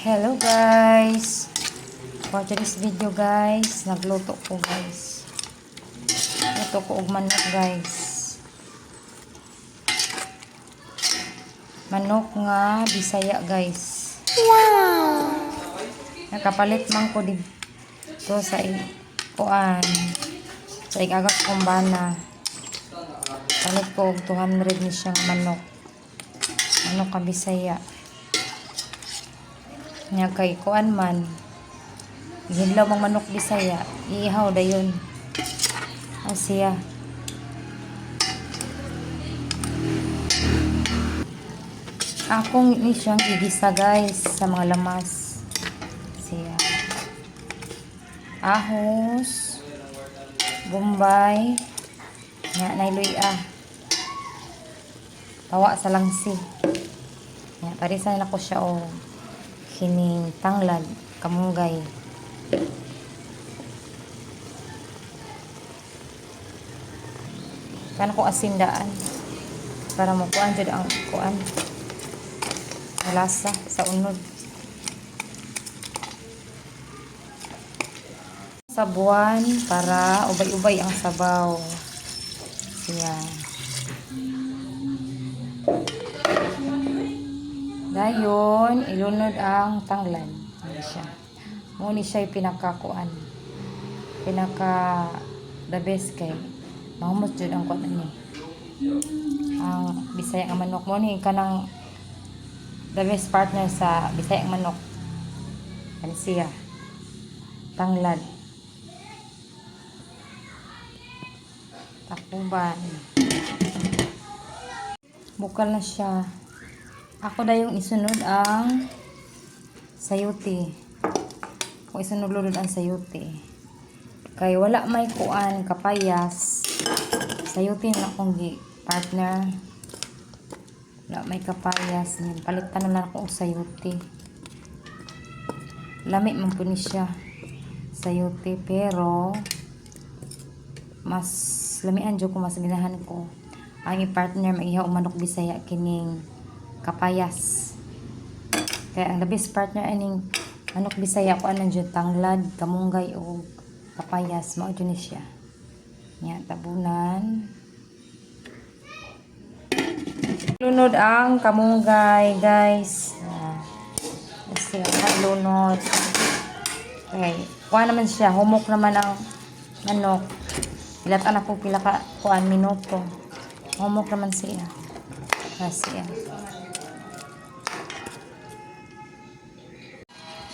Hello guys, for today's video guys, nagluto ko guys. Luto ko og manok guys. Manok nga Bisaya guys. Wow! Nakapalit man ko dito sa kuan. Sa igagas kong bana. Palit ko og 200 ni siyang manok. Manok ka Bisaya. Nya kay kuan man hinlaw mang manok Bisaya iihaw dayon siya akong ni siyang igisa guys sa mga lamas siya ahos bombay nya nailuya tawa sa langsi nya parisan na ko siya o kining tanglad, kamunggay. Kana ko asindaan para mo kuan jud ang kuan. Malasa sa unod. Sabuan para ubay-ubay ang sabaw. Siya. Dayon, ilunod ang tanglad. Ano siya? Muni siya pinakakuan. Pinaka the best kay mahumot jud ang kuan ni. Ang Bisaya nga manok mo ni kanang the best partner sa Bisaya nga manok. Ano siya? Tanglad. Takuban. Bukal na siya. Ako na yung isunod ang sayote. Kung isunod-lunod ang sayote. Kay wala may kuan kapayas. Sayote na akong partner. Wala may kapayas. Palitan na lang ako og sayote. Lami man po ni siya. Sayote. Pero mas lamian dyan ko, mas ginahan ko. Ang partner maihaw manok Bisaya kining kapayas. Kaya ang the best partner aning manok Bisaya ko anang dyan tanglad, kamunggay o kapayas. Mao dyan siya. Yan, tabunan. Lunod ang kamunggay guys. Kasi lunod. Okay. Kuha naman siya. Humok naman ang manok. Ilatan ako pila ka kuan minuto. Humok naman siya. Kasi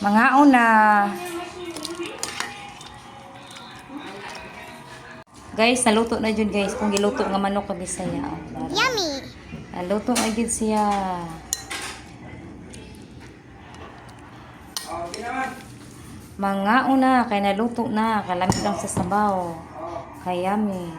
mga una guys, naluto na dyan guys kung giluto nga manok ka Bisaya. Yummy! Naluto na dyan siya. Mga una kay naluto na kalamit lang sa sabaw. Kay yummy.